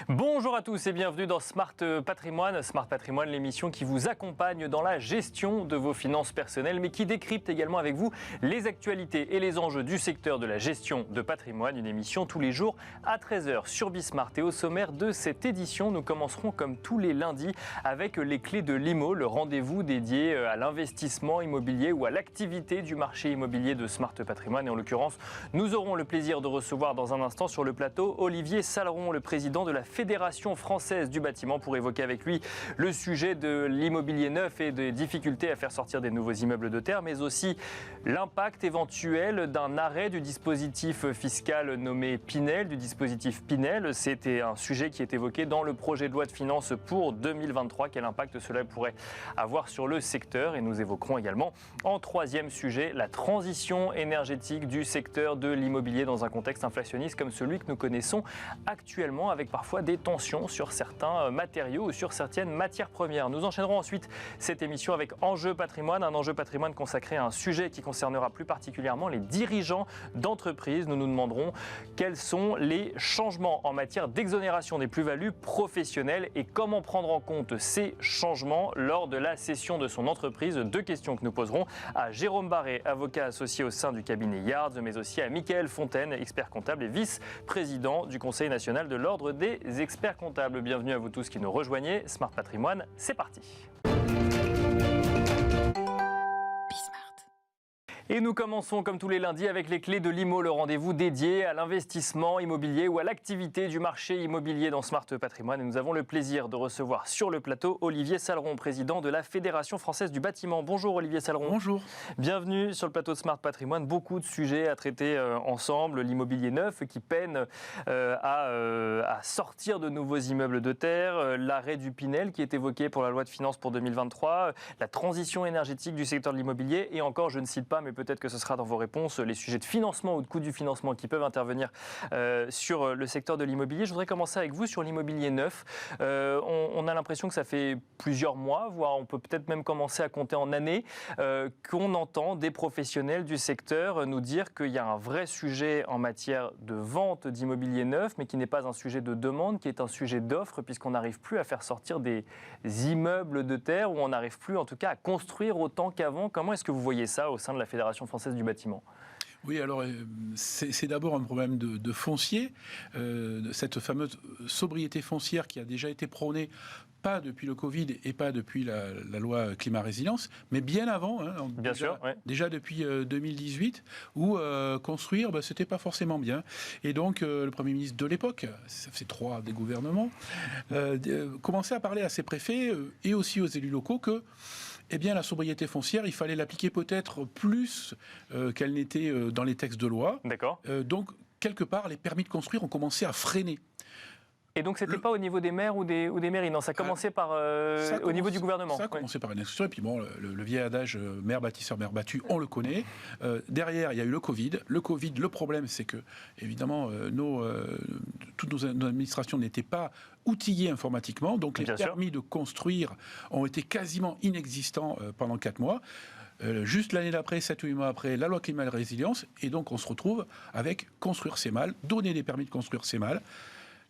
Bonjour à tous et bienvenue dans Smart Patrimoine. Smart Patrimoine, l'émission qui vous accompagne dans la gestion de vos finances personnelles, mais qui décrypte également avec vous les actualités et les enjeux du secteur de la gestion de patrimoine. Une émission tous les jours à 13h sur Bismart. Et au sommaire de cette édition, nous commencerons comme tous les lundis avec les clés de l'IMO, le rendez-vous dédié à l'investissement immobilier ou à l'activité du marché immobilier de Smart Patrimoine. Et en l'occurrence, nous aurons le plaisir de recevoir dans un instant sur le plateau Olivier Saleron, le président de la Fédération française du bâtiment, pour évoquer avec lui le sujet de l'immobilier neuf et des difficultés à faire sortir des nouveaux immeubles de terre, mais aussi l'impact éventuel d'un arrêt du dispositif fiscal nommé Pinel, du dispositif Pinel. C'était un sujet qui est évoqué dans le projet de loi de finances pour 2023. Quel impact cela pourrait avoir sur le secteur? Et nous évoquerons également en troisième sujet la transition énergétique du secteur de l'immobilier dans un contexte inflationniste comme celui que nous connaissons actuellement, avec parfois des tensions sur certains matériaux ou sur certaines matières premières. Nous enchaînerons ensuite cette émission avec Enjeu Patrimoine, un enjeu patrimoine consacré à un sujet qui concernera plus particulièrement les dirigeants d'entreprises. Nous nous demanderons quels sont les changements en matière d'exonération des plus-values professionnelles et comment prendre en compte ces changements lors de la cession de son entreprise. Deux questions que nous poserons à Jérôme Barré, avocat associé au sein du cabinet Yards, mais aussi à Mickaël Fontaine, expert comptable et vice-président du Conseil national de l'Ordre des experts comptables. Bienvenue à vous tous qui nous rejoignez. Smart Patrimoine, c'est parti. Et nous commençons comme tous les lundis avec les clés de l'IMO, le rendez-vous dédié à l'investissement immobilier ou à l'activité du marché immobilier dans Smart Patrimoine. Et nous avons le plaisir de recevoir sur le plateau Olivier Saleron, président de la Fédération française du bâtiment. Bonjour Olivier Saleron. Bonjour. Bienvenue sur le plateau de Smart Patrimoine. Beaucoup de sujets à traiter ensemble. L'immobilier neuf qui peine à sortir de nouveaux immeubles de terre, l'arrêt du Pinel qui est évoqué pour la loi de finances pour 2023, la transition énergétique du secteur de l'immobilier et encore, je ne cite pas, mais peut-être que ce sera dans vos réponses, les sujets de financement ou de coût du financement qui peuvent intervenir sur le secteur de l'immobilier. Je voudrais commencer avec vous sur l'immobilier neuf. On a l'impression que ça fait plusieurs mois, voire on peut peut-être même commencer à compter en années, qu'on entend des professionnels du secteur nous dire qu'il y a un vrai sujet en matière de vente d'immobilier neuf, mais qui n'est pas un sujet de demande, qui est un sujet d'offre, puisqu'on n'arrive plus à faire sortir des immeubles de terre, ou on n'arrive plus en tout cas à construire autant qu'avant. Comment est-ce que vous voyez ça au sein de la Fédération française du bâtiment? Oui, alors c'est d'abord un problème de foncier, cette fameuse sobriété foncière qui a déjà été prônée, pas depuis le Covid et pas depuis la loi climat-résilience, mais bien avant, déjà depuis 2018, où construire, c'était pas forcément bien. Et donc, le Premier ministre de l'époque, ça fait 3 des gouvernements, commençait à parler à ses préfets et aussi aux élus locaux que la sobriété foncière, il fallait l'appliquer peut-être plus qu'elle n'était dans les textes de loi. D'accord. Donc, quelque part, les permis de construire ont commencé à freiner. Et donc, c'était pas au niveau des maires ou des mairies, non, ça commençait au niveau du gouvernement. Ça a commencé par une instruction, et puis bon, le vieil adage maire bâtisseur, maire battu, on le connaît. Derrière, il y a eu le Covid. Le Covid, le problème, c'est que, évidemment, toutes nos administrations n'étaient pas outillées informatiquement, donc les permis de construire ont été quasiment inexistants pendant 4 mois. Juste l'année d'après, 7 ou 8 mois après, la loi climat et résilience, et donc on se retrouve avec construire c'est mal, donner des permis de construire c'est mal.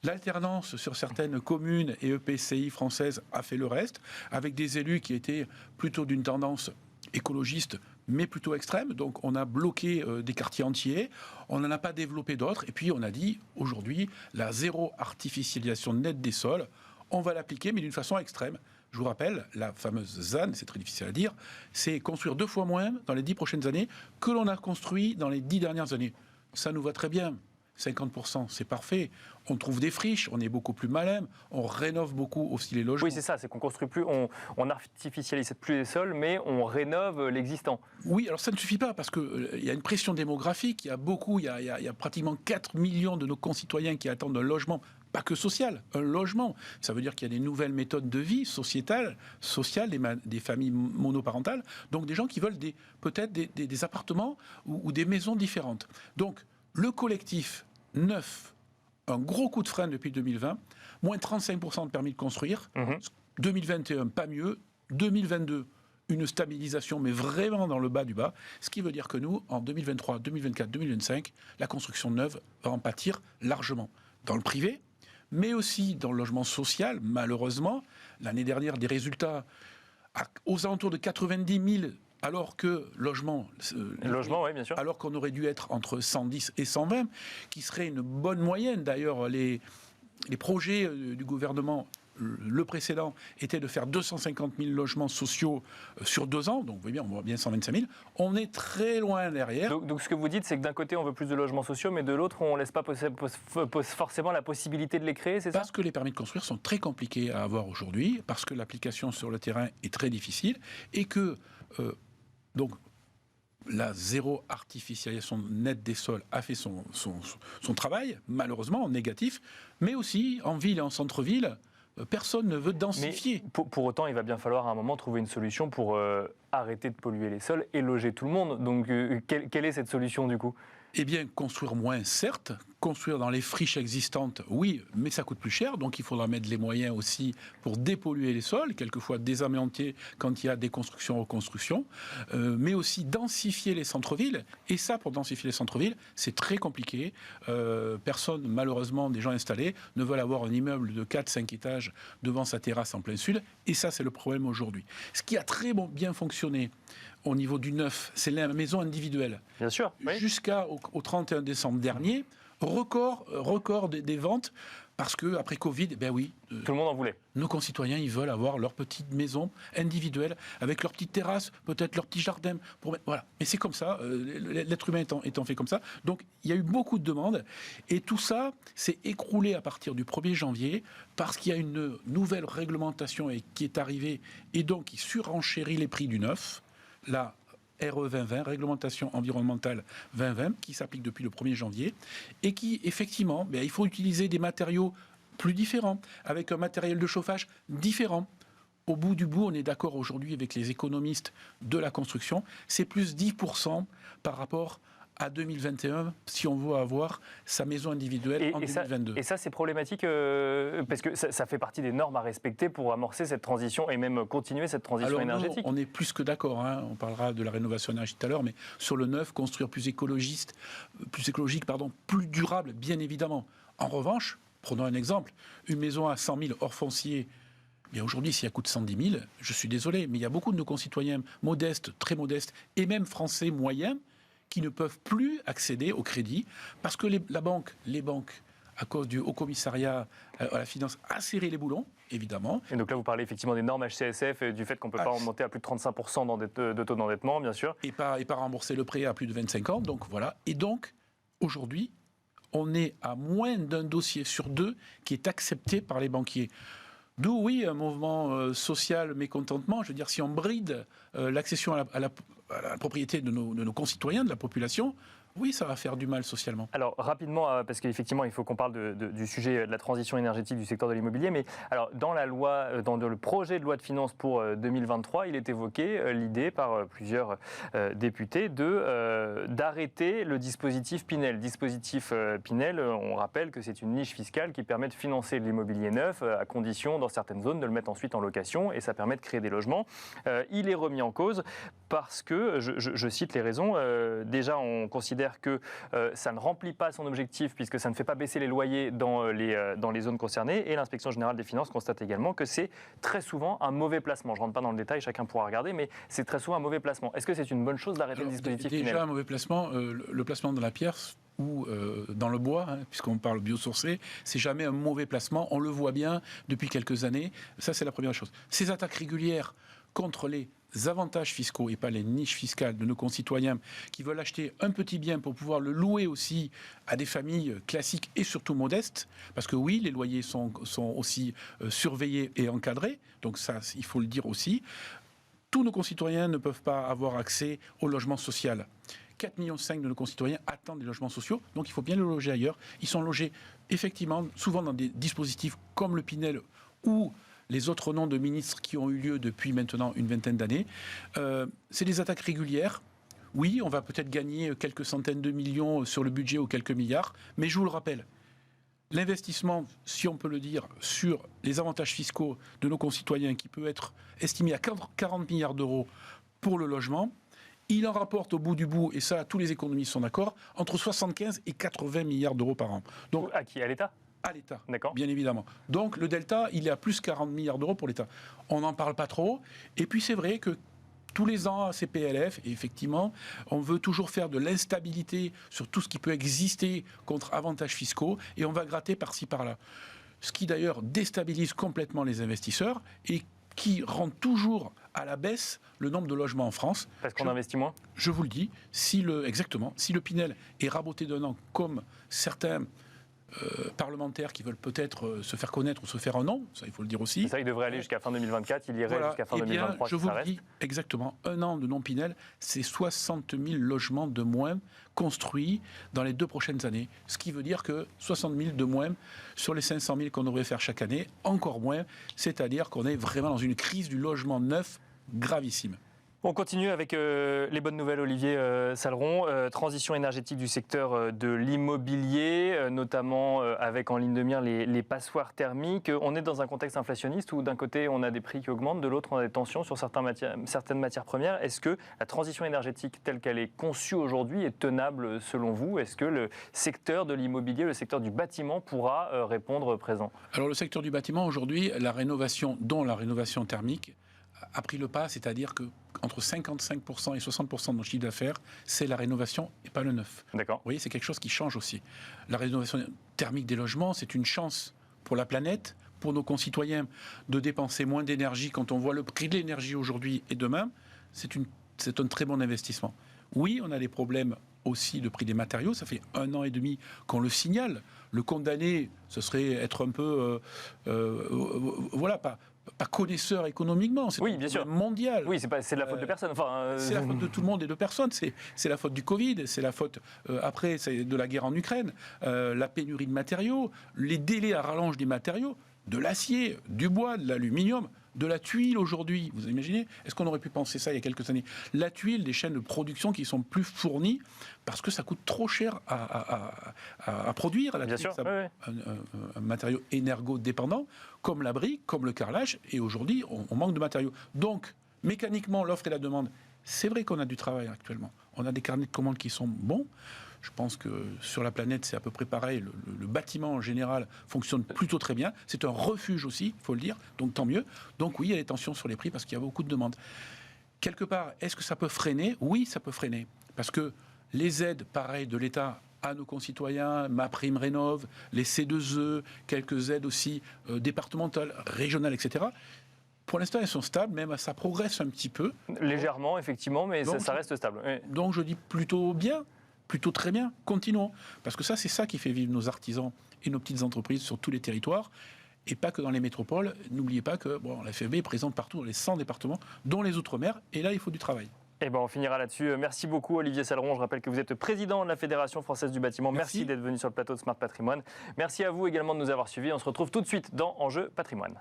L'alternance sur certaines communes et EPCI françaises a fait le reste, avec des élus qui étaient plutôt d'une tendance écologiste, mais plutôt extrême. Donc on a bloqué des quartiers entiers, on n'en a pas développé d'autres, et puis on a dit, aujourd'hui, la zéro artificialisation nette des sols, on va l'appliquer, mais d'une façon extrême. Je vous rappelle, la fameuse ZAN, c'est très difficile à dire, c'est construire 2 fois moins dans les 10 prochaines années que l'on a construit dans les 10 dernières années. Ça nous va très bien. 50%, c'est parfait. On trouve des friches, on est beaucoup plus malin, on rénove beaucoup aussi les logements. Oui, c'est ça, c'est qu'on construit plus, on artificialise plus les sols, mais on rénove l'existant. Oui, alors ça ne suffit pas, parce qu'il y a une pression démographique, il y a pratiquement 4 millions de nos concitoyens qui attendent un logement, pas que social, un logement. Ça veut dire qu'il y a des nouvelles méthodes de vie sociale, des familles monoparentales, donc des gens qui veulent peut-être des appartements ou des maisons différentes. Donc, le collectif neuf, un gros coup de frein depuis 2020, moins 35% de permis de construire, 2021 pas mieux, 2022 une stabilisation mais vraiment dans le bas du bas, ce qui veut dire que nous, en 2023, 2024, 2025, la construction neuve va en pâtir largement. Dans le privé, mais aussi dans le logement social, malheureusement. L'année dernière, des résultats aux alentours de 90 000, alors que oui, bien sûr. Alors qu'on aurait dû être entre 110 et 120, qui serait une bonne moyenne. D'ailleurs, les projets du gouvernement, le précédent, était de faire 250 000 logements sociaux sur 2 ans. Donc, vous voyez bien, on voit bien 125 000. On est très loin derrière. Donc ce que vous dites, c'est que d'un côté, on veut plus de logements sociaux, mais de l'autre, on ne laisse pas forcément la possibilité de les créer, c'est ça ? Parce que les permis de construire sont très compliqués à avoir aujourd'hui, parce que l'application sur le terrain est très difficile, et que, donc, la zéro artificialisation nette des sols a fait son travail, malheureusement, en négatif, mais aussi en ville et en centre-ville, personne ne veut densifier. Mais pour autant, il va bien falloir à un moment trouver une solution pour arrêter de polluer les sols et loger tout le monde. Donc, quelle est cette solution du coup ? Eh bien, construire moins, certes. Construire dans les friches existantes, oui, mais ça coûte plus cher. Donc, il faudra mettre les moyens aussi pour dépolluer les sols, quelquefois désamianter quand il y a des constructions, reconstructions, mais aussi densifier les centres-villes. Et ça, pour densifier les centres-villes, c'est très compliqué. Personne, malheureusement, des gens installés, ne veulent avoir un immeuble de 4-5 étages devant sa terrasse en plein sud. Et ça, c'est le problème aujourd'hui. Ce qui a très bien fonctionné au niveau du neuf, c'est la maison individuelle. Bien sûr. Oui. Jusqu'au 31 décembre dernier, record des ventes, parce qu'après Covid, ben oui. Tout le monde en voulait. Nos concitoyens, ils veulent avoir leur petite maison individuelle, avec leur petite terrasse, peut-être leur petit jardin. Voilà. Mais c'est comme ça, l'être humain étant fait comme ça. Donc, il y a eu beaucoup de demandes. Et tout ça s'est écroulé à partir du 1er janvier, parce qu'il y a une nouvelle réglementation qui est arrivée, et donc qui surenchérit les prix du neuf. La RE 2020, Réglementation environnementale 2020, qui s'applique depuis le 1er janvier, et qui, effectivement, il faut utiliser des matériaux plus différents, avec un matériel de chauffage différent. Au bout du bout, on est d'accord aujourd'hui avec les économistes de la construction, c'est plus 10% par rapport à 2021, si on veut avoir sa maison individuelle en 2022. Et ça, c'est problématique parce que ça fait partie des normes à respecter pour amorcer cette transition et même continuer cette transition énergétique. On est plus que d'accord. On parlera de la rénovation énergétique tout à l'heure, mais sur le neuf, construire plus écologique, plus durable, bien évidemment. En revanche, prenons un exemple, une maison à 100 000 hors foncier. Mais aujourd'hui, si elle coûte 110 000, je suis désolé, mais il y a beaucoup de nos concitoyens modestes, très modestes, et même français moyens, qui ne peuvent plus accéder au crédit parce que les banques, à cause du Haut Commissariat à la finance, a serré les boulons, évidemment. Et donc là, vous parlez effectivement des normes HCSF et du fait qu'on ne peut pas monter à plus de 35% de taux d'endettement, bien sûr. Et pas rembourser le prêt à plus de 25 ans, donc voilà. Et donc, aujourd'hui, on est à moins d'un dossier sur 2 qui est accepté par les banquiers. D'où, oui, un mouvement social mécontentement. Je veux dire, si on bride l'accession à la propriété de nos concitoyens, de la population, oui, ça va faire du mal socialement. Alors, rapidement, parce qu'effectivement, il faut qu'on parle du sujet de la transition énergétique du secteur de l'immobilier, mais alors, dans le projet de loi de finances pour 2023, il est évoqué l'idée par plusieurs députés d'arrêter le dispositif Pinel. Dispositif Pinel, on rappelle que c'est une niche fiscale qui permet de financer de l'immobilier neuf, à condition, dans certaines zones, de le mettre ensuite en location, et ça permet de créer des logements. Il est remis en cause parce que, je cite les raisons, déjà, on considère que ça ne remplit pas son objectif puisque ça ne fait pas baisser les loyers dans les zones concernées, et l'inspection générale des finances constate également que c'est très souvent un mauvais placement. Je ne rentre pas dans le détail, chacun pourra regarder, mais c'est très souvent un mauvais placement. Est-ce que c'est une bonne chose d'arrêter le dispositif Pinel ? Déjà un mauvais placement, le placement dans la pierre ou dans le bois, puisqu'on parle biosourcé, c'est jamais un mauvais placement, on le voit bien depuis quelques années, ça c'est la première chose. Ces attaques régulières contre les avantages fiscaux et pas les niches fiscales de nos concitoyens qui veulent acheter un petit bien pour pouvoir le louer aussi à des familles classiques et surtout modestes, parce que oui, les loyers sont aussi surveillés et encadrés, donc ça, il faut le dire aussi. Tous nos concitoyens ne peuvent pas avoir accès au logement social. 4,5 millions de nos concitoyens attendent des logements sociaux, donc il faut bien les loger ailleurs. Ils sont logés effectivement souvent dans des dispositifs comme le Pinel ou les autres noms de ministres qui ont eu lieu depuis maintenant une vingtaine d'années. C'est des attaques régulières. Oui, on va peut-être gagner quelques centaines de millions sur le budget ou quelques milliards, mais je vous le rappelle, l'investissement, si on peut le dire, sur les avantages fiscaux de nos concitoyens, qui peut être estimé à 40 milliards d'euros pour le logement, il en rapporte au bout du bout, et ça, tous les économistes sont d'accord, entre 75 et 80 milliards d'euros par an. Donc, à qui ? À l'État ? à l'État, D'accord. bien évidemment. Donc le delta, il est à plus 40 milliards d'euros pour l'État. On n'en parle pas trop. Et puis c'est vrai que tous les ans, à CPLF, et effectivement, on veut toujours faire de l'instabilité sur tout ce qui peut exister contre avantages fiscaux, et on va gratter par-ci, par-là. Ce qui d'ailleurs déstabilise complètement les investisseurs et qui rend toujours à la baisse le nombre de logements en France. Parce qu'on investit moins. Je vous le dis, exactement, si le Pinel est raboté d'un an, comme certains parlementaires qui veulent peut-être se faire connaître ou se faire un nom, ça il faut le dire aussi. C'est ça, il devrait aller jusqu'à fin 2024, il irait jusqu'à fin 2023. Je vous le dis exactement, un an de non-Pinel, c'est 60 000 logements de moins construits dans les 2 prochaines années. Ce qui veut dire que 60 000 de moins sur les 500 000 qu'on devrait faire chaque année, encore moins. C'est-à-dire qu'on est vraiment dans une crise du logement neuf gravissime. On continue avec les bonnes nouvelles, Olivier Saleron. Transition énergétique du secteur de l'immobilier, notamment avec en ligne de mire les passoires thermiques. On est dans un contexte inflationniste où d'un côté on a des prix qui augmentent, de l'autre on a des tensions sur certaines matières premières. Est-ce que la transition énergétique telle qu'elle est conçue aujourd'hui est tenable selon vous? Est-ce que le secteur de l'immobilier, le secteur du bâtiment pourra répondre présent? Alors le secteur du bâtiment aujourd'hui, la rénovation, dont la rénovation thermique, a pris le pas, c'est-à-dire que entre 55% et 60% de nos chiffres d'affaires, c'est la rénovation et pas le neuf. D'accord. Vous voyez, c'est quelque chose qui change aussi. La rénovation thermique des logements, c'est une chance pour la planète, pour nos concitoyens, de dépenser moins d'énergie quand on voit le prix de l'énergie aujourd'hui et demain. C'est un très bon investissement. Oui, on a des problèmes aussi de prix des matériaux. Ça fait 1 an et demi qu'on le signale. Le condamné, ce serait être un peu... voilà, pas connaisseur économiquement, c'est oui, bien sûr. mondial. Oui, c'est de la faute de personne. C'est la faute de tout le monde et de personne. C'est la faute du Covid, c'est la faute après de la guerre en Ukraine, la pénurie de matériaux, les délais à rallonge des matériaux, de l'acier, du bois, de l'aluminium, de la tuile aujourd'hui. Vous imaginez? Est-ce qu'on aurait pu penser ça il y a quelques années? La tuile, des chaînes de production qui sont plus fournies parce que ça coûte trop cher à produire. La Bien tuile, sûr, oui. un matériau énergo-dépendant, comme la brique, comme le carrelage, et aujourd'hui, on manque de matériaux. Donc, mécaniquement, l'offre et la demande, c'est vrai qu'on a du travail actuellement. On a des carnets de commandes qui sont bons. Je pense que sur la planète, c'est à peu près pareil. Le bâtiment, en général, fonctionne plutôt très bien. C'est un refuge aussi, il faut le dire, donc tant mieux. Donc oui, il y a des tensions sur les prix parce qu'il y a beaucoup de demandes. Quelque part, est-ce que ça peut freiner? Oui, ça peut freiner. Parce que les aides, pareil, de l'État à nos concitoyens, MaPrimeRénov', les C2E, quelques aides aussi départementales, régionales, etc., pour l'instant, elles sont stables, même ça progresse un petit peu. Légèrement, effectivement, mais donc, ça reste stable. Oui. Donc je dis plutôt bien. Plutôt très bien, continuons. Parce que ça, c'est ça qui fait vivre nos artisans et nos petites entreprises sur tous les territoires, et pas que dans les métropoles. N'oubliez pas que la FEB est présente partout dans les 100 départements, dont les Outre-mer, et là, il faut du travail. Eh ben, on finira là-dessus. Merci beaucoup, Olivier Saleron. Je rappelle que vous êtes président de la Fédération française du bâtiment. Merci d'être venu sur le plateau de Smart Patrimoine. Merci à vous également de nous avoir suivis. On se retrouve tout de suite dans Enjeu Patrimoine.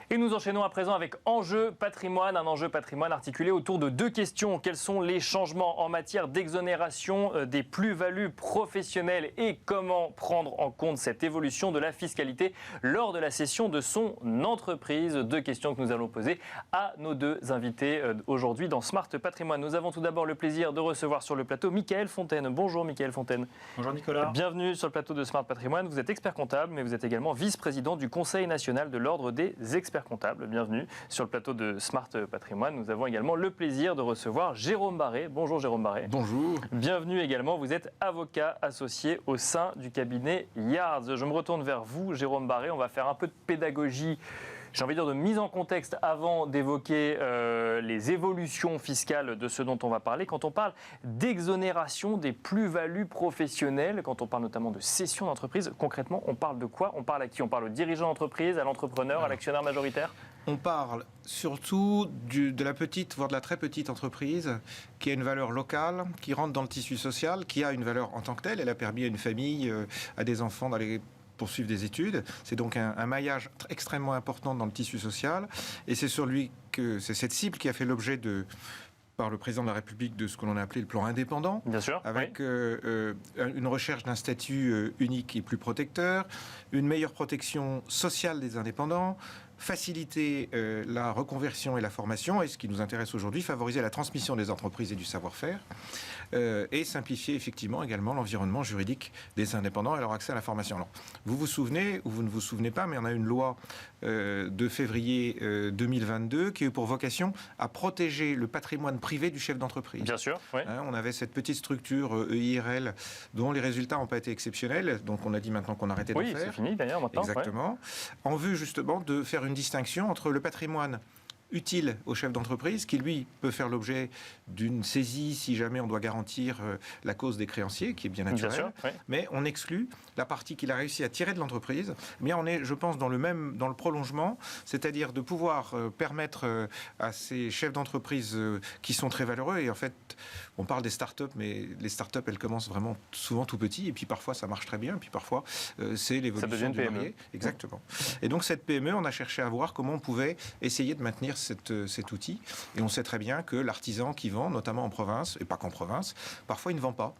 Et nous enchaînons à présent avec Enjeu Patrimoine, un enjeu patrimoine articulé autour de 2 questions. Quels sont les changements en matière d'exonération des plus-values professionnelles et comment prendre en compte cette évolution de la fiscalité lors de la cession de son entreprise? 2 questions que nous allons poser à nos 2 invités aujourd'hui dans Smart Patrimoine. Nous avons tout d'abord le plaisir de recevoir sur le plateau Michael Fontaine. Bonjour Michael Fontaine. Bonjour Nicolas. Bienvenue sur le plateau de Smart Patrimoine. Vous êtes expert comptable, mais vous êtes également vice-président du Conseil national de l'Ordre des experts comptable. Bienvenue sur le plateau de Smart Patrimoine. Nous avons également le plaisir de recevoir Jérôme Barré. Bonjour Jérôme Barré. Bonjour. Bienvenue également. Vous êtes avocat associé au sein du cabinet Yards. Je me retourne vers vous, Jérôme Barré. On va faire un peu de pédagogie, j'ai envie de dire de mise en contexte avant d'évoquer les évolutions fiscales de ce dont on va parler. Quand on parle d'exonération des plus-values professionnelles, quand on parle notamment de cession d'entreprise, concrètement, on parle de quoi? On parle à qui? On parle au dirigeant d'entreprise, à l'entrepreneur, à l'actionnaire majoritaire? On parle surtout de la petite, voire de la très petite entreprise qui a une valeur locale, qui rentre dans le tissu social, qui a une valeur en tant que telle. Elle a permis à une famille, à des enfants d'aller poursuivre des études. C'est donc un maillage extrêmement important dans le tissu social. Et c'est sur lui que c'est cette cible qui a fait l'objet par le président de la République de ce que l'on a appelé le plan indépendant. Bien sûr. Avec oui. Une recherche d'un statut unique et plus protecteur, une meilleure protection sociale des indépendants, faciliter la reconversion et la formation, et ce qui nous intéresse aujourd'hui, favoriser la transmission des entreprises et du savoir-faire, et simplifier effectivement également l'environnement juridique des indépendants et leur accès à la formation. Alors, vous vous souvenez, ou vous ne vous souvenez pas, mais on a une loi de février 2022 qui a eu pour vocation à protéger le patrimoine privé du chef d'entreprise. Bien sûr, oui. On avait cette petite structure EIRL dont les résultats n'ont pas été exceptionnels, donc on a dit maintenant qu'on arrêtait d'en faire. Oui, c'est fini d'ailleurs maintenant. Exactement. Ouais. En vue justement de faire une distinction entre le patrimoine utile au chef d'entreprise, qui lui peut faire l'objet d'une saisie si jamais on doit garantir la cause des créanciers, qui est bien naturel, bien sûr, oui. Mais on exclut la partie qu'il a réussi à tirer de l'entreprise. Eh bien, on est, je pense, dans le prolongement, c'est-à-dire de pouvoir permettre à ces chefs d'entreprise qui sont très valeureux, et en fait, on parle des startups, mais les startups, elles commencent vraiment souvent tout petit, et puis parfois ça marche très bien, et puis parfois c'est l'évolution du marché. Exactement. Et donc cette PME, on a cherché à voir comment on pouvait essayer de maintenir cet outil, et on sait très bien que l'artisan qui vend, notamment en province, et pas qu'en province, parfois il ne vend pas.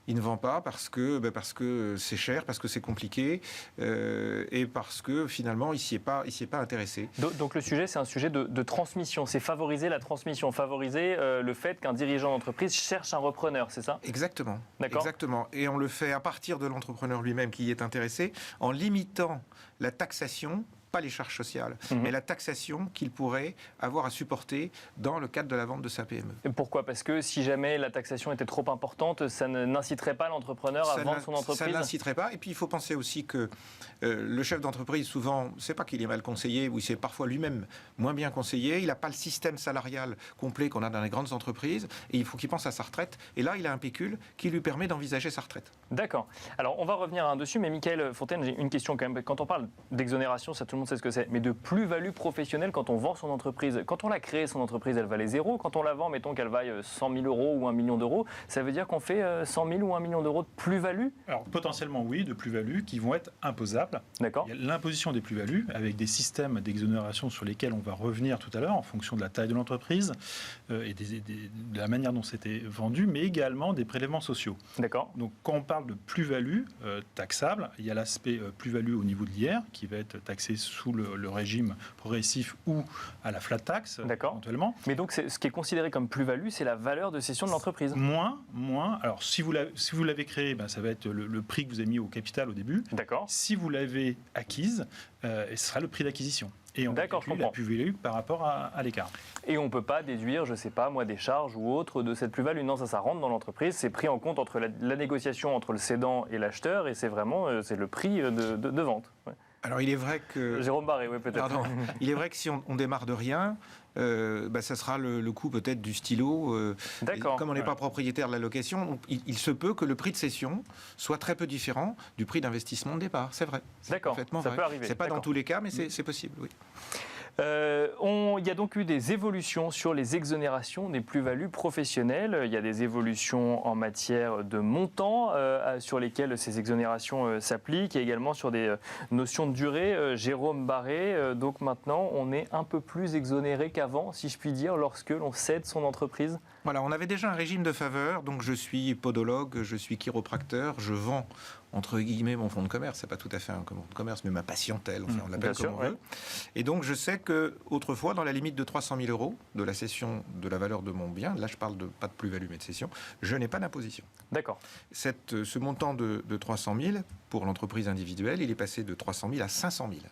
Il ne vend pas parce que c'est cher, parce que c'est compliqué, et parce que finalement il s'y est pas intéressé. Donc le sujet, c'est un sujet de transmission, c'est favoriser la transmission, favoriser le fait qu'un dirigeant d'entreprise cherche un repreneur, c'est ça ? Exactement. D'accord. Exactement. Et on le fait à partir de l'entrepreneur lui-même qui y est intéressé, en limitant la taxation, pas les charges sociales, mais la taxation qu'il pourrait avoir à supporter dans le cadre de la vente de sa PME. Et pourquoi ? Parce que si jamais la taxation était trop importante, ça n'inciterait pas l'entrepreneur à vendre son entreprise ? Ça n'inciterait pas. Et puis il faut penser aussi que le chef d'entreprise, souvent, c'est pas qu'il est mal conseillé, ou il s'est parfois lui-même moins bien conseillé, il n'a pas le système salarial complet qu'on a dans les grandes entreprises, et il faut qu'il pense à sa retraite. Et là, il a un pécule qui lui permet d'envisager sa retraite. D'accord. Alors on va revenir dessus, mais Michael Fontaine, j'ai une question quand même. Quand on parle d'exonération, ça tout le monde sait ce que c'est, mais de plus-value professionnelle quand on vend son entreprise. Quand on l'a créée, son entreprise, elle valait 0. Quand on la vend, mettons qu'elle vaille 100 000 euros ou 1 million d'euros, ça veut dire qu'on fait 100 000 ou 1 million d'euros de plus-value ? Alors potentiellement oui, de plus-value qui vont être imposables. D'accord. Il y a l'imposition des plus-values avec des systèmes d'exonération sur lesquels on va revenir tout à l'heure en fonction de la taille de l'entreprise et de la manière dont c'était vendu, mais également des prélèvements sociaux. D'accord. Donc quand on parle de plus-value taxable, il y a l'aspect plus-value au niveau de l'IR qui va être taxé sous le régime progressif ou à la flat tax éventuellement. Mais donc ce qui est considéré comme plus-value, c'est la valeur de cession de l'entreprise. Moins. Alors si vous l'avez créé, ça va être le prix que vous avez mis au capital au début. D'accord. Si vous l'avez acquise, ce sera le prix d'acquisition. Et on calcule la plus-value par rapport à l'écart. Et on ne peut pas déduire, je ne sais pas, moi, des charges ou autres de cette plus-value. Non, ça rentre dans l'entreprise, c'est pris en compte entre la négociation entre le cédant et l'acheteur, et c'est vraiment c'est le prix de vente. Ouais. Alors il est vrai que... Jérôme Barré, oui, peut-être. Pardon. Il est vrai que si on démarre de rien, ça sera le coût peut-être du stylo. D'accord. Comme on n'est pas propriétaire de la location, il se peut que le prix de cession soit très peu différent du prix d'investissement de départ. C'est vrai. D'accord, ça peut arriver. C'est pas dans tous les cas, mais c'est possible, oui. Il y a donc eu des évolutions sur les exonérations des plus-values professionnelles. Il y a des évolutions en matière de montant sur lesquelles ces exonérations s'appliquent, et également sur des notions de durée. Jérôme Barré, donc maintenant on est un peu plus exonéré qu'avant, si je puis dire, lorsque l'on cède son entreprise. Voilà, on avait déjà un régime de faveur, donc je suis podologue, je suis chiropracteur, je vends entre guillemets mon fonds de commerce, c'est pas tout à fait un fonds de commerce, mais ma patientèle, enfin on l'appelle comme on veut. Et donc je sais que autrefois, dans la limite de 300 000 euros de la cession de la valeur de mon bien, là je parle de pas de plus-value mais de cession, je n'ai pas d'imposition. D'accord. Ce montant de 300 000 pour l'entreprise individuelle, il est passé de 300 000 à 500 000.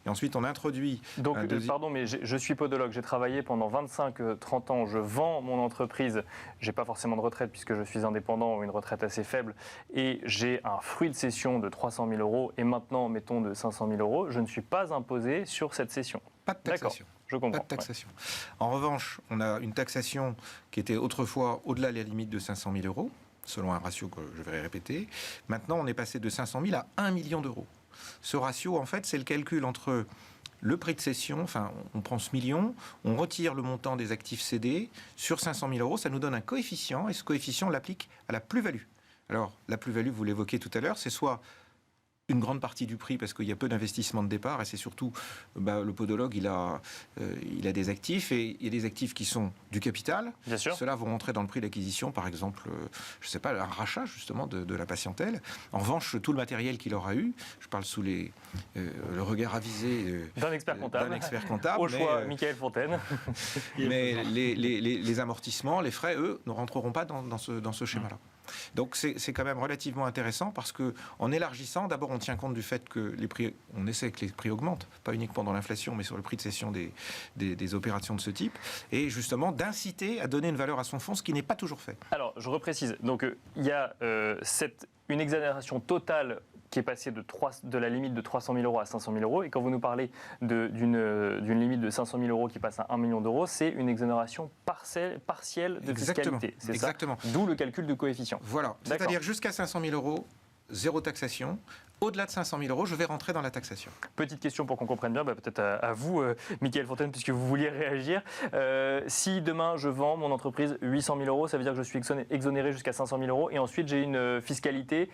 Et ensuite, on introduit... Donc, pardon, mais je suis podologue, j'ai travaillé pendant 25-30 ans, je vends mon entreprise, je n'ai pas forcément de retraite puisque je suis indépendant ou une retraite assez faible, et j'ai un fruit de cession de 300 000 euros et maintenant, mettons, de 500 000 euros, je ne suis pas imposé sur cette cession. Pas de taxation. D'accord, je comprends. Pas de taxation. Ouais. En revanche, on a une taxation qui était autrefois au-delà de la limite de 500 000 euros, selon un ratio que je vais répéter. Maintenant, on est passé de 500 000 à 1 million d'euros. Ce ratio, en fait, c'est le calcul entre le prix de cession, enfin, on prend ce million, on retire le montant des actifs cédés sur 500 000 euros, ça nous donne un coefficient, et ce coefficient, on l'applique à la plus-value. Alors, la plus-value, vous l'évoquez tout à l'heure, c'est soit une grande partie du prix parce qu'il y a peu d'investissement de départ et c'est surtout le podologue il a des actifs et il y a des actifs qui sont du capital. Bien sûr. Ceux-là vont rentrer dans le prix d'acquisition, par exemple, je ne sais pas, un rachat justement de la patientèle. En revanche, tout le matériel qu'il aura eu, je parle sous le regard avisé d'un expert comptable. Au choix, Michael Fontaine. Mais les amortissements, les frais, eux, ne rentreront pas dans ce schéma-là. Donc c'est quand même relativement intéressant parce qu'en élargissant, d'abord on tient compte du fait que les prix, on essaie que les prix augmentent, pas uniquement dans l'inflation, mais sur le prix de cession des opérations de ce type, et justement d'inciter à donner une valeur à son fonds, ce qui n'est pas toujours fait. Alors je reprécise, donc il y a une exonération totale qui est passée de la limite de 300 000 euros à 500 000 euros. Et quand vous nous parlez d'une limite de 500 000 euros qui passe à 1 million d'euros, c'est une exonération partielle de fiscalité. C'est exactement. Ça. D'où le calcul du coefficient. Voilà. C'est-à-dire jusqu'à 500 000 euros, zéro taxation. Au-delà de 500 000 euros, je vais rentrer dans la taxation. Petite question pour qu'on comprenne bien, peut-être à vous, Michael Fontaine, puisque vous vouliez réagir. Si demain je vends mon entreprise 800 000 euros, ça veut dire que je suis exonéré jusqu'à 500 000 euros et ensuite j'ai une fiscalité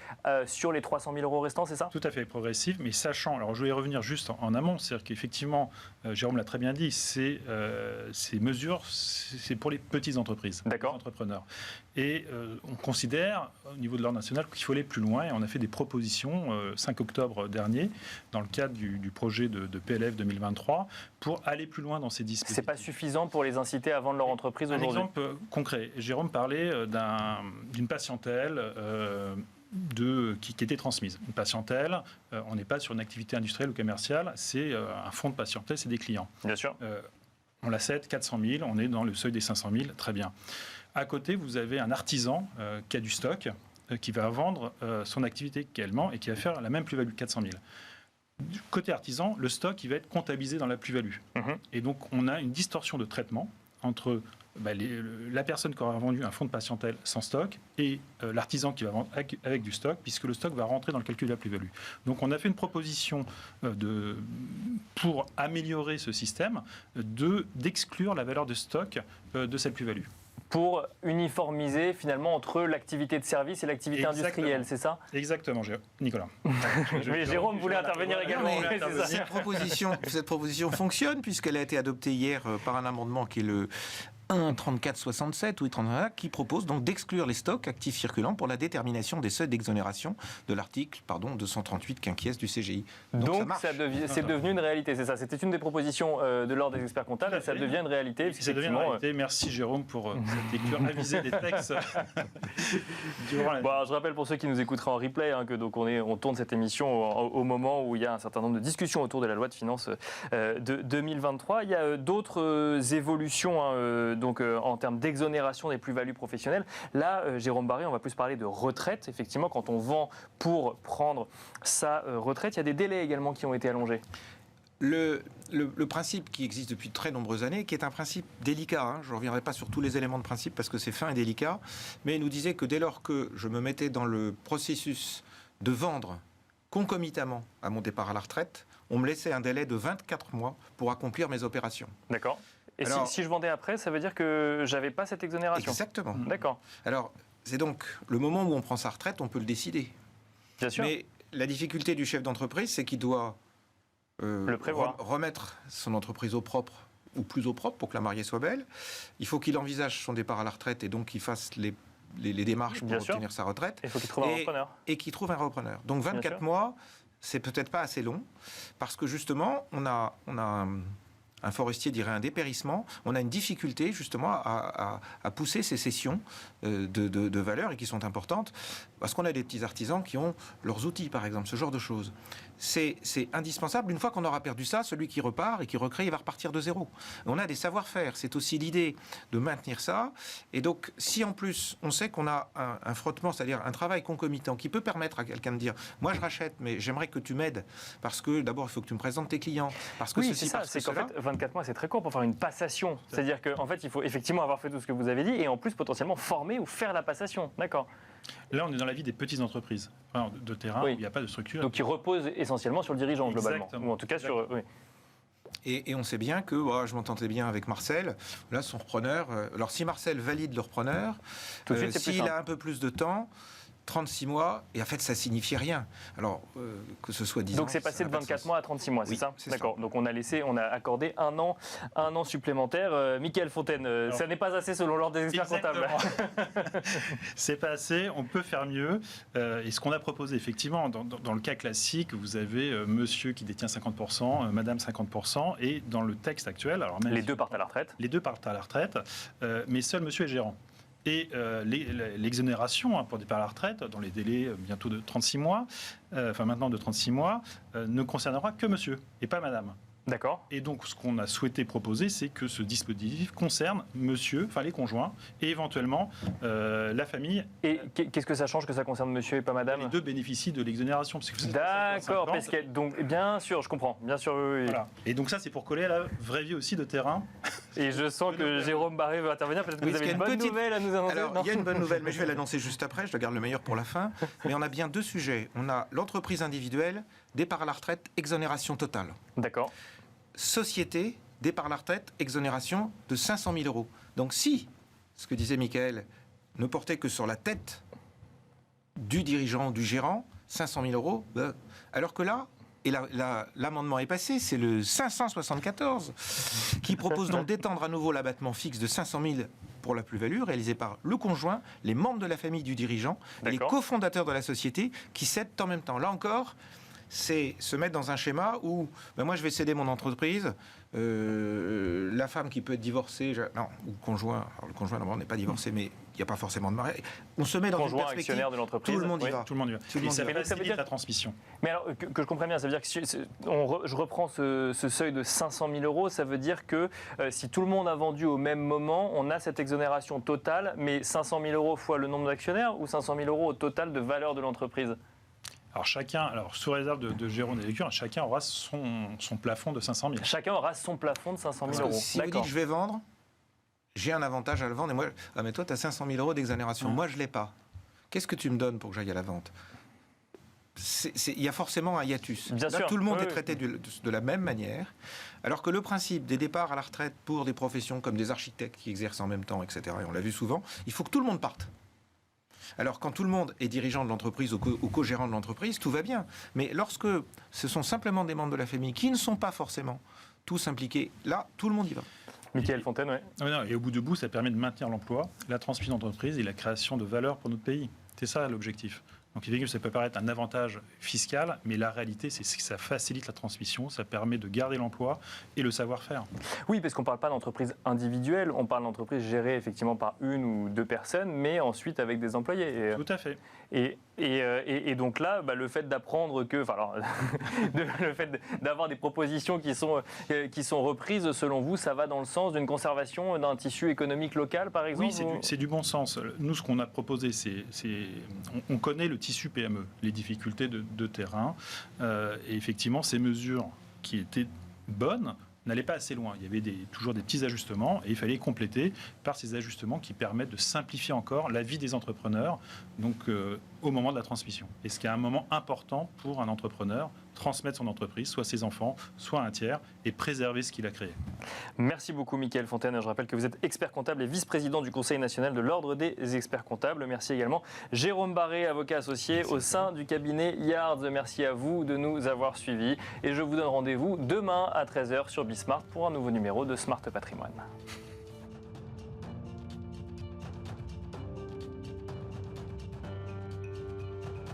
sur les 300 000 euros restants, c'est ça ? Tout à fait progressif, mais sachant, alors je voulais revenir juste en amont, c'est-à-dire qu'effectivement, Jérôme l'a très bien dit, ces mesures, c'est pour les petites entreprises, les entrepreneurs. Et on considère, au niveau de l'ordre national, qu'il faut aller plus loin et on a fait des propositions 5 octobre dernier, dans le cadre du projet de PLF 2023, pour aller plus loin dans ces dispositifs. C'est pas suffisant pour les inciter à vendre leur entreprise aujourd'hui ? Un exemple concret. Jérôme parlait d'une patientèle qui était transmise. Une patientèle, on n'est pas sur une activité industrielle ou commerciale, c'est un fonds de patientèle, c'est des clients. Bien sûr. On l'a 400 000, on est dans le seuil des 500 000, très bien. À côté, vous avez un artisan qui a du stock, qui va vendre son activité également et qui va faire la même plus-value, 400 000. Du côté artisan, le stock il va être comptabilisé dans la plus-value. Et donc, on a une distorsion de traitement entre la personne qui aura vendu un fonds de patientèle sans stock et l'artisan qui va vendre avec du stock, puisque le stock va rentrer dans le calcul de la plus-value. Donc, on a fait une proposition pour améliorer ce système d'exclure la valeur de stock de cette plus-value. Pour uniformiser finalement entre l'activité de service et l'activité industrielle, c'est ça ? Exactement, Nicolas. Mais Jérôme voulait intervenir également. Cette proposition fonctionne puisqu'elle a été adoptée hier par un amendement qui est le 1.3467 ou 1.34 qui propose donc d'exclure les stocks actifs circulants pour la détermination des seuils d'exonération de l'article 238 quinquies du CGI. Donc c'est devenu une réalité, c'est ça. C'était une des propositions de l'ordre des experts comptables et ça devient une réalité. Ça devient une réalité. Merci Jérôme pour cette lecture avisée des textes. Je rappelle pour ceux qui nous écouteraient en replay que donc on tourne cette émission au moment où il y a un certain nombre de discussions autour de la loi de finances de 2023. Il y a d'autres évolutions donc en termes d'exonération des plus-values professionnelles. Là, Jérôme Barré, on va plus parler de retraite. Effectivement, quand on vend pour prendre sa retraite, il y a des délais également qui ont été allongés. Le principe qui existe depuis de très nombreuses années, qui est un principe délicat, je ne reviendrai pas sur tous les éléments de principe parce que c'est fin et délicat, mais il nous disait que dès lors que je me mettais dans le processus de vendre concomitamment à mon départ à la retraite, on me laissait un délai de 24 mois pour accomplir mes opérations. D'accord. Et si je vendais après, ça veut dire que je n'avais pas cette exonération ? Exactement. D'accord. Alors, c'est donc le moment où on prend sa retraite, on peut le décider. Bien sûr. Mais la difficulté du chef d'entreprise, c'est qu'il doit remettre son entreprise au propre ou plus au propre pour que la mariée soit belle. Il faut qu'il envisage son départ à la retraite et donc qu'il fasse les démarches pour obtenir sa retraite. Il faut qu'il trouve un repreneur. Et qu'il trouve un repreneur. Donc 24 mois, c'est peut-être pas assez long parce que justement, on a un forestier dirait un dépérissement, on a une difficulté justement à pousser ces cessions de valeur et qui sont importantes parce qu'on a des petits artisans qui ont leurs outils par exemple, ce genre de choses. C'est indispensable. Une fois qu'on aura perdu ça, celui qui repart et qui recrée, il va repartir de zéro. On a des savoir-faire. C'est aussi l'idée de maintenir ça. Et donc, si en plus, on sait qu'on a un frottement, c'est-à-dire un travail concomitant qui peut permettre à quelqu'un de dire « Moi, je rachète, mais j'aimerais que tu m'aides parce que d'abord, il faut que tu me présentes tes clients. » Parce que c'est ça. C'est qu'en fait, 24 mois, c'est très court pour faire une passation. C'est-à-dire qu'en fait, il faut effectivement avoir fait tout ce que vous avez dit et en plus, potentiellement, former ou faire la passation. D'accord. Là, on est dans la vie des petites entreprises de terrain où il n'y a pas de structure. Donc, qui repose essentiellement sur le dirigeant, globalement. Ou en tout cas sur... Oui. Et on sait bien que, je m'entendais bien avec Marcel, là, son repreneur... alors, si Marcel valide le repreneur, s'il a un peu plus de temps... 36 mois, et en fait, ça signifiait rien. Alors, que ce soit 10 ans... Donc c'est passé de 24 mois à 36 mois, c'est Oui, ça? c'est D'accord. ça. Donc on a accordé un an supplémentaire. Michael Fontaine, ça n'est pas assez selon l'ordre des experts comptables. C'est pas assez, on peut faire mieux. Et ce qu'on a proposé, effectivement, dans le cas classique, vous avez monsieur qui détient 50%, madame 50%, et dans le texte actuel... Alors même Les deux partent à la retraite. Les deux partent à la retraite, mais seul monsieur est gérant. Et l'exonération pour départ à la retraite, dans les délais bientôt de 36 mois, maintenant de 36 mois, ne concernera que monsieur et pas madame. D'accord. Et donc, ce qu'on a souhaité proposer, c'est que ce dispositif concerne monsieur, enfin les conjoints, et éventuellement la famille. Et qu'est-ce que ça change que ça concerne monsieur et pas madame? Les deux bénéficient de l'exonération. D'accord, parce que, donc, bien sûr, je comprends. Bien sûr, oui. Voilà. Et donc ça, c'est pour coller à la vraie vie aussi de terrain. Et je sens que Jérôme Barré veut intervenir. Peut-être que vous avez une bonne nouvelle à nous annoncer. Alors, il y a une bonne nouvelle, mais je vais l'annoncer juste après. Je garde le meilleur pour la fin. Mais on a bien deux sujets. On a l'entreprise individuelle, départ à la retraite, exonération totale. D'accord. Société, départ à la retraite, exonération de 500 000 euros. Donc si, ce que disait Michael, ne portait que sur la tête du dirigeant, du gérant, 500 000 euros, alors que là, et l'amendement est passé, c'est le 574, qui propose donc d'étendre à nouveau l'abattement fixe de 500 000 pour la plus-value réalisée par le conjoint, les membres de la famille du dirigeant, et les cofondateurs de la société qui cèdent en même temps. Là encore, c'est se mettre dans un schéma où moi je vais céder mon entreprise, la femme qui peut être divorcée, ou le conjoint, alors le conjoint normalement n'est pas divorcé, mais il n'y a pas forcément de mariage. On se met dans une perspective, actionnaire de l'entreprise. tout le monde y va. Tout le monde y va. Et ça facilite la transmission. Mais alors, que je comprenne bien, ça veut dire que je reprends ce seuil de 500 000 euros, ça veut dire que si tout le monde a vendu au même moment, on a cette exonération totale, mais 500 000 euros fois le nombre d'actionnaires ou 500 000 euros au total de valeur de l'entreprise? Alors sous réserve de Jérôme et Lécure, chacun aura son plafond de 500 000. Chacun aura son plafond de 500 000 euros. Si vous dites je vais vendre, j'ai un avantage à le vendre, et moi, mais toi tu as 500 000 euros d'exonération, moi je ne l'ai pas. Qu'est-ce que tu me donnes pour que j'aille à la vente? Il y a forcément un hiatus. Bien sûr. Tout le monde est traité de la même manière, alors que le principe des départs à la retraite pour des professions comme des architectes qui exercent en même temps, etc., et on l'a vu souvent, il faut que tout le monde parte. Alors, quand tout le monde est dirigeant de l'entreprise ou co-gérant de l'entreprise, tout va bien. Mais lorsque ce sont simplement des membres de la famille qui ne sont pas forcément tous impliqués, là, tout le monde y va. Michael Fontaine, oui. Et au bout de bout, ça permet de maintenir l'emploi, la transmission d'entreprise et la création de valeur pour notre pays. C'est ça l'objectif. Donc évidemment, ça peut paraître un avantage fiscal, mais la réalité, c'est que ça facilite la transmission, ça permet de garder l'emploi et le savoir-faire. Oui, parce qu'on ne parle pas d'entreprise individuelle, on parle d'entreprise gérée effectivement par une ou deux personnes, mais ensuite avec des employés. Tout à fait. Et donc là, le fait d'apprendre que, le fait d'avoir des propositions qui sont reprises, selon vous, ça va dans le sens d'une conservation d'un tissu économique local, par exemple? Oui, c'est du bon sens. Nous, ce qu'on a proposé, on connaît le tissu PME, les difficultés de terrain, et effectivement, ces mesures qui étaient bonnes n'allaient pas assez loin. Il y avait toujours des petits ajustements et il fallait compléter par ces ajustements qui permettent de simplifier encore la vie des entrepreneurs, donc au moment de la transmission. Et ce qui est un moment important pour un entrepreneur, transmettre son entreprise, soit ses enfants, soit un tiers, et préserver ce qu'il a créé. Merci beaucoup, Michael Fontaine. Je rappelle que vous êtes expert comptable et vice-président du Conseil national de l'Ordre des experts comptables. Merci également Jérôme Barré, avocat associé au sein du cabinet Yards. Merci à vous de nous avoir suivis. Et je vous donne rendez-vous demain à 13h sur Bismart pour un nouveau numéro de Smart Patrimoine.